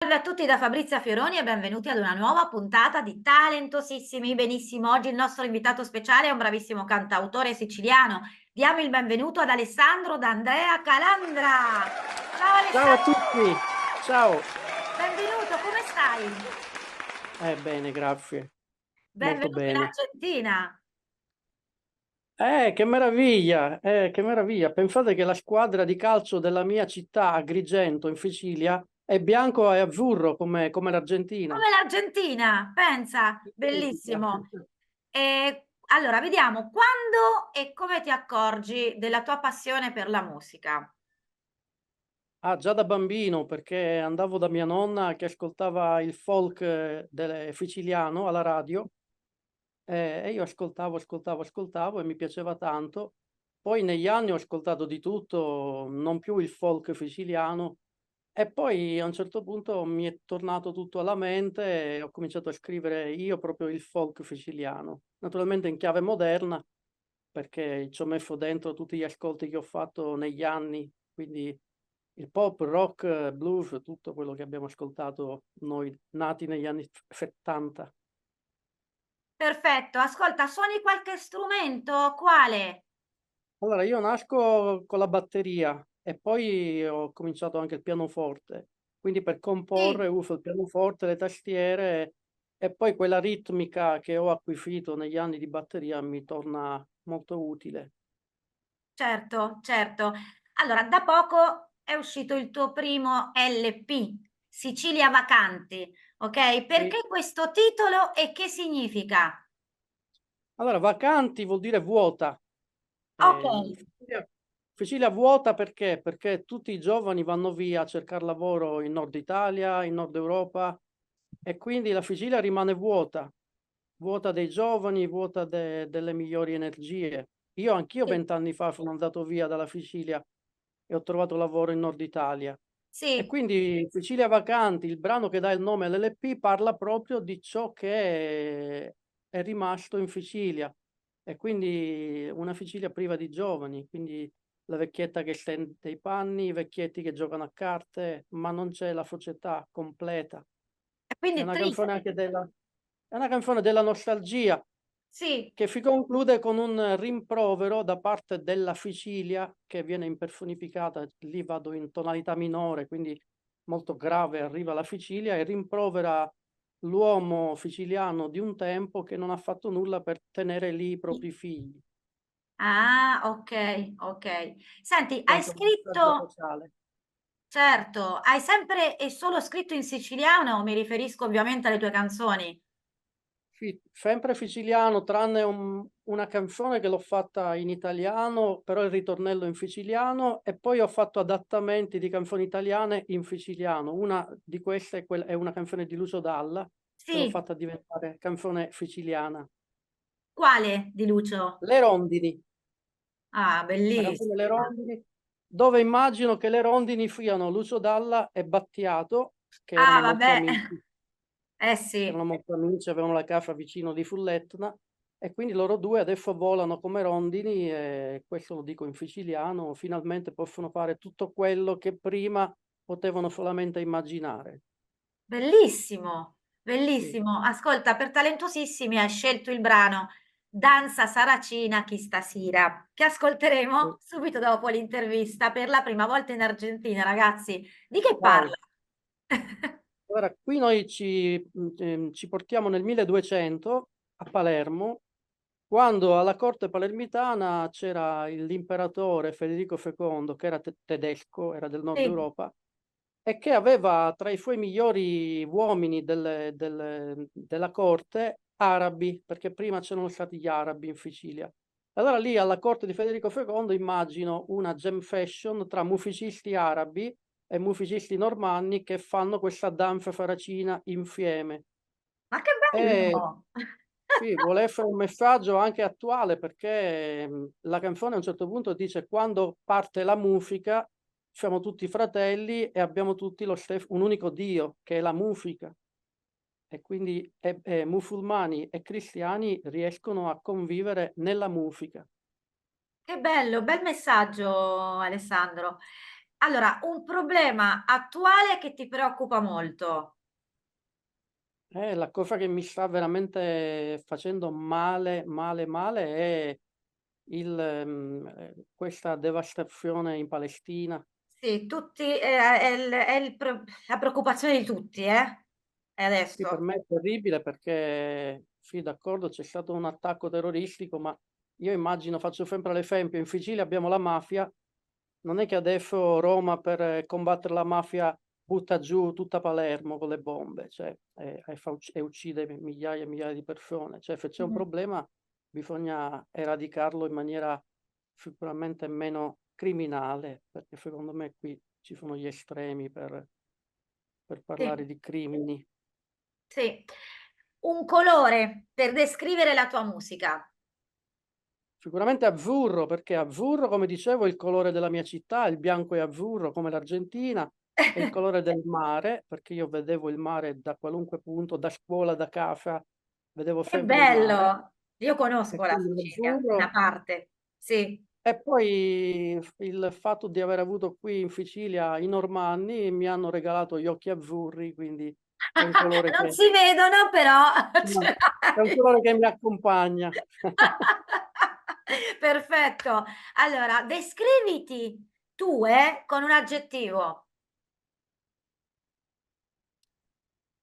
Salve a tutti da Fabrizia Fioroni e benvenuti ad una nuova puntata di Talentosissimi. Benissimo, oggi il nostro invitato speciale è un bravissimo cantautore siciliano. Diamo il benvenuto ad Alessandro D'Andrea Calandra. Ciao Ciao a Alessandro, tutti, ciao. benvenuto, come stai? Bene, grazie, molto Benvenuto in bene. Argentina. Che meraviglia. Pensate che la squadra di calcio della mia città, Agrigento, in Sicilia, è bianco e azzurro come l'Argentina. Come l'Argentina, pensa, Identica. bellissimo. Allora, vediamo, quando e come ti accorgi della tua passione per la musica? Ah, già da bambino, perché andavo da mia nonna che ascoltava il folk siciliano alla radio. E io ascoltavo e mi piaceva tanto. Poi negli anni ho ascoltato di tutto, non più il folk siciliano, e poi a un certo punto mi è tornato tutto alla mente e ho cominciato a scrivere io proprio il folk siciliano. Naturalmente in chiave moderna, perché ci ho messo dentro tutti gli ascolti che ho fatto negli anni, quindi il pop, rock, blues, tutto quello che abbiamo ascoltato noi nati negli anni 70. Perfetto, ascolta, suoni qualche strumento? Quale? Allora, io nasco con la batteria e poi ho cominciato anche il pianoforte, quindi per Sì, comporre uso il pianoforte, le tastiere e poi quella ritmica che ho acquisito negli anni di batteria mi torna molto utile. certo, certo. Allora, da poco è uscito il tuo primo LP, Sicilia Vacanti, ok? Sì. Perché questo titolo e che significa? Allora, vacanti vuol dire vuota. Ok, Sicilia vuota perché? Perché tutti i giovani vanno via a cercare lavoro in Nord Italia, in Nord Europa e quindi la Sicilia rimane vuota, vuota dei giovani, vuota delle migliori energie. Io anch'io sì, 20 anni fa sono andato via dalla Sicilia e ho trovato lavoro in Nord Italia. E sì. quindi Sicilia Vacanti, il brano che dà il nome all'LP, parla proprio di ciò che è rimasto in Sicilia. E quindi una Sicilia priva di giovani, quindi la vecchietta che stende i panni, i vecchietti che giocano a carte, ma non c'è la società completa. E È quindi una triste. canzone è una canzone della nostalgia Sì, che si conclude con un rimprovero da parte della Sicilia che viene impersonificata, lì vado in tonalità minore, quindi molto grave, arriva la Sicilia e rimprovera l'uomo siciliano di un tempo che non ha fatto nulla per tenere lì i propri figli. ah, ok, ok. Senti, C'è hai anche un messaggio scritto, sociale. certo, hai sempre e solo scritto in siciliano? Mi riferisco ovviamente alle tue canzoni. Sì, sempre siciliano, tranne una canzone che l'ho fatta in italiano, però il ritornello in siciliano, e poi ho fatto adattamenti di canzoni italiane in siciliano. Una di queste è una canzone di Lucio Dalla, che l'ho Sì, fatta diventare canzone siciliana. quale di Lucio? Le rondini, Ah, la canzone Le bellissima. rondini, dove immagino che le rondini siano Lucio Dalla e Battiato, che Ah, erano molto vabbè. amici. Eh sì, Erano molto amici, avevano la casa vicino di Fulletna e quindi loro due adesso volano come rondini e questo lo dico in siciliano, finalmente possono fare tutto quello che prima potevano solamente immaginare. bellissimo, Sì, bellissimo. Ascolta, per Talentosissimi hai scelto il brano Danza Saracina chi stasera, che sì. ascolteremo subito dopo l'intervista per la prima volta in Argentina, ragazzi. Di che parla? Wow. Allora, qui noi ci portiamo nel 1200 a Palermo, quando alla corte palermitana c'era l'imperatore Federico II, che era tedesco, era del nord Sì, Europa, e che aveva tra i suoi migliori uomini della corte arabi, perché prima c'erano stati gli arabi in Sicilia. Allora lì alla corte di Federico II immagino una jam fashion tra musicisti arabi e musicisti normanni che fanno questa danza faracina insieme. ma che E bello! sì, vuole essere un messaggio anche attuale perché la canzone a un certo punto dice quando parte la musica siamo tutti fratelli e abbiamo tutti un unico Dio che è la musica e quindi musulmani e cristiani riescono a convivere nella musica. Che bello, bel messaggio, Alessandro. Allora, un problema attuale che ti preoccupa molto. La cosa che mi sta veramente facendo male, male, male è questa devastazione in Palestina. Sì, tutti, la preoccupazione di tutti, e Sì, per adesso. me è terribile perché sì, d'accordo, c'è stato un attacco terroristico, ma io immagino, faccio sempre l'esempio, in Sicilia abbiamo la mafia, non è che adesso Roma per combattere la mafia butta giù tutta Palermo con le bombe, cioè, e uccide migliaia e migliaia di persone. Cioè, se c'è un Mhm. problema bisogna eradicarlo in maniera sicuramente meno criminale, perché secondo me qui ci sono gli estremi per Sì, parlare di crimini. sì. Un colore per descrivere la tua musica. Sicuramente azzurro, perché azzurro, come dicevo, è il colore della mia città, il bianco e azzurro come l'Argentina, è il colore del mare, perché io vedevo il mare da qualunque punto, da scuola, da casa, vedevo Che sempre il mare, bello! Io e conosco la quindi Sicilia, una l'azzurro. parte. Sì. E poi il fatto di aver avuto qui in Sicilia i normanni mi hanno regalato gli occhi azzurri, quindi è un colore Non che, si vedono, però no, ce è un l'hai. colore che mi accompagna. Perfetto. Allora, descriviti tu, con un aggettivo.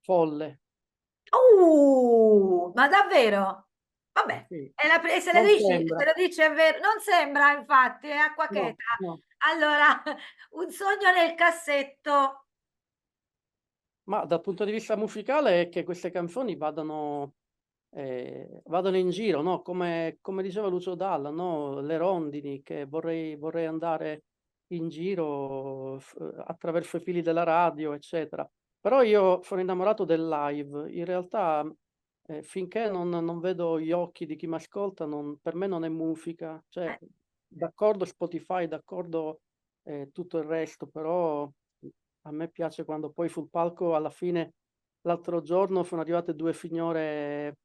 Folle, Ma davvero? Vabbè, sì, se le non dici, sembra. se lo dici è vero, non sembra infatti, è acqua No, cheta. no. Allora, un sogno nel cassetto. Ma dal punto di vista musicale è che queste canzoni vadano in giro, no? Come diceva Lucio Dalla, no? Le rondini, che vorrei andare in giro attraverso i fili della radio, eccetera. Però io sono innamorato del live. In realtà, finché non vedo gli occhi di chi mi ascolta, per me non è musica. Cioè, Eh, d'accordo Spotify, d'accordo tutto il resto, però a me piace quando poi sul palco alla fine, l'altro giorno sono arrivate due signore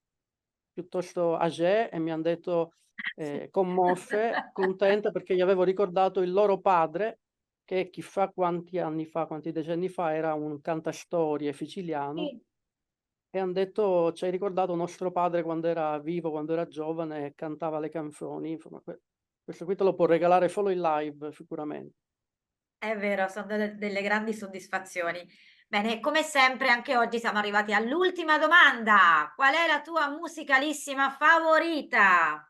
piuttosto âgée e mi hanno detto, sì, commosse, contente perché gli avevo ricordato il loro padre, che chissà quanti anni fa, quanti decenni fa, era un cantastorie siciliano, sì. e hanno detto, ci hai ricordato nostro padre quando era vivo, quando era giovane e cantava le canzoni. Insomma, questo qui te lo può regalare solo in live, sicuramente. È vero, sono delle grandi soddisfazioni. Bene, come sempre, anche oggi siamo arrivati all'ultima domanda. Qual è la tua musicalissima favorita?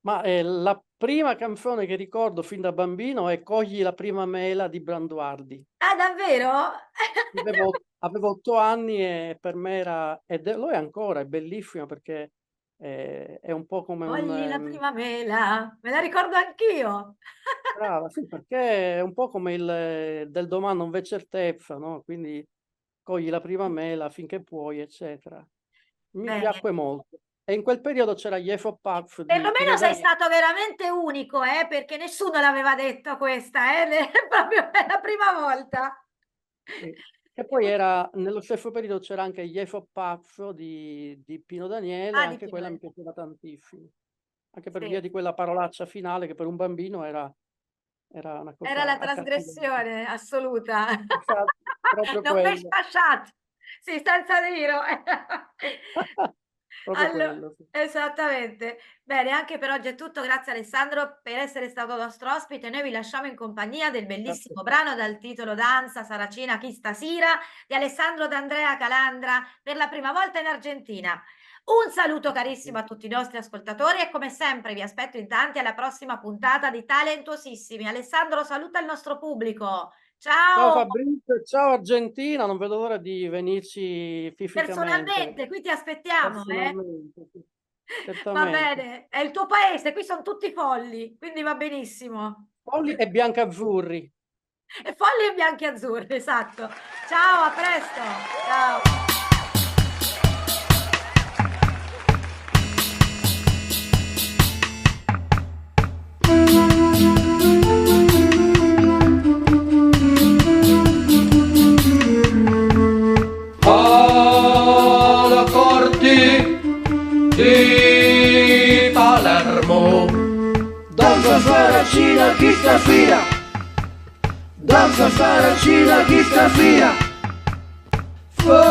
Ma la prima canzone che ricordo fin da bambino è Cogli la prima mela di Branduardi. Ah, davvero? Avevo 8 anni e per me era, lo è ancora, è bellissimo perché è un po' come un... Cogli la prima mela, me la ricordo anch'io. brava, sì, perché è un po' come il del domani non v'è certezza, no? Quindi cogli la prima mela finché puoi, eccetera. Mi Bene, piacque molto. E in quel periodo c'era Gli Efo Puff di perlomeno Pino sei Daniele. stato veramente unico, perché nessuno l'aveva detto questa, proprio è la prima volta. Sì. E poi era, nello stesso periodo c'era anche Gli Efo Puff di Pino Daniele, Ah, di anche quella mi Pinolet. piaceva tantissimo. Anche per via Sì, di quella parolaccia finale che per un bambino era una era cosa la accattivante. trasgressione assoluta. Esatto, proprio Non mi quello. sfasciate, sì, senza dirlo. Proprio quello, sì. Esattamente. Bene, anche per oggi è tutto. Grazie Alessandro per essere stato nostro ospite. Noi vi lasciamo in compagnia del Grazie a bellissimo te. brano dal titolo Danza Saracina chi stasera di Alessandro D'Andrea Calandra per la prima volta in Argentina. Un saluto carissimo a tutti i nostri ascoltatori e come sempre vi aspetto in tanti alla prossima puntata di Talentuosissimi. Alessandro, saluta il nostro pubblico. Ciao Ciao! Fabrizio, ciao Argentina, non vedo l'ora di venirci fisicamente, Personalmente, qui ti aspettiamo, eh? personalmente, sì, Va certamente. bene, è il tuo paese, qui sono tutti folli, quindi va benissimo. Polli e biancazzurri. E folli e bianchi e azzurri, esatto. Ciao, a presto. Ciao. Alla corte di Palermo, danza saracina chi stasera danza faracina chi sta via. Federico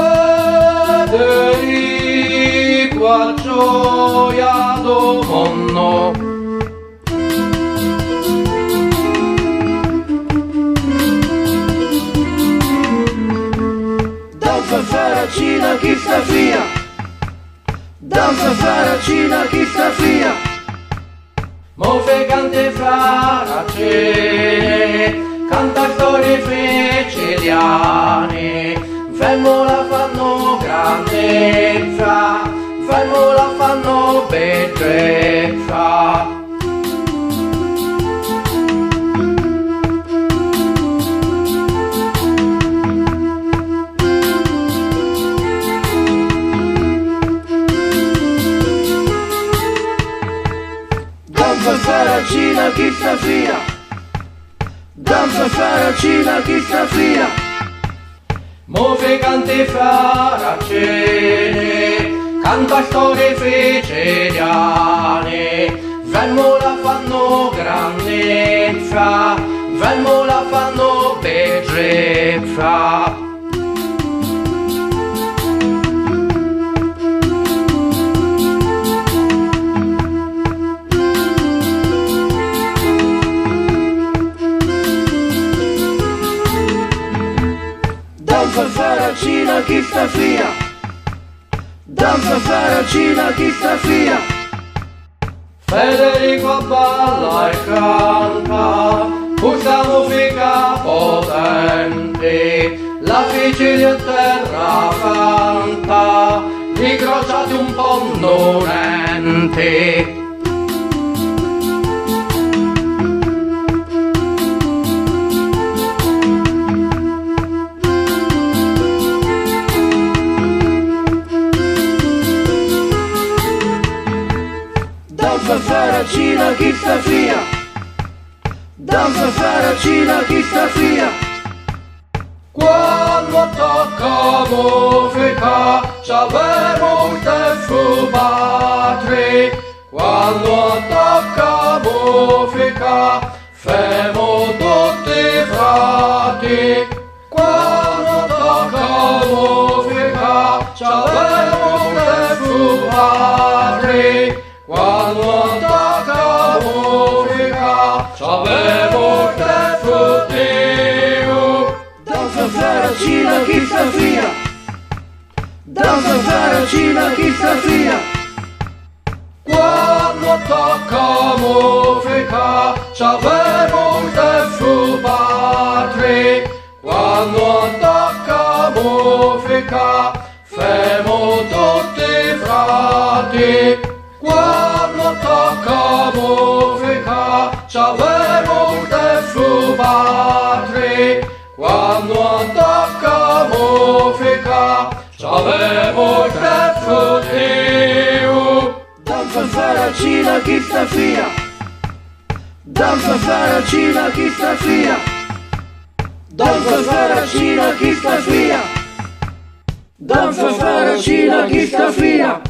a gioia do monno. Danza faracina chi sta via. Danza faracina chi sta via. Move cante faracine, canta storie siciliane, fermo la fanno grandezza, fermo la fanno bellezza. Danza faracina chi sta via. Danza faracina chi sta via. Move cante faracine, canta storie siciliane, fermo la fanno grandezza, fermo la fanno bellezza. Danza faracina chi sta via. Danza faracina chi sta via. Federico balla e canta, questa musica potente, la Sicilia è terra santa, incrociati un po' nonente. Danza faracina chi sta via. Danza faracina chi sta via. Quando tocca musica c'avemo il tempo padre. Quando tocca musica femo tutti frati. Quando tocca musica c'avemo il tempo padre. Quando tocca musica c'avevo te frutio. Danza faracina chi sta via. Danza faracina chi sta via. Quando tocca musica c'avevo te padre. Quando tocca musica femo tutti frati. Quando tocca musica c'avevo il suo padre. Quando tocca musica c'avevo il suo Dio. Danza faracina chi sta via. Danza faracina chi sta via. Danza faracina chi sta via. Danza faracina chi sta via.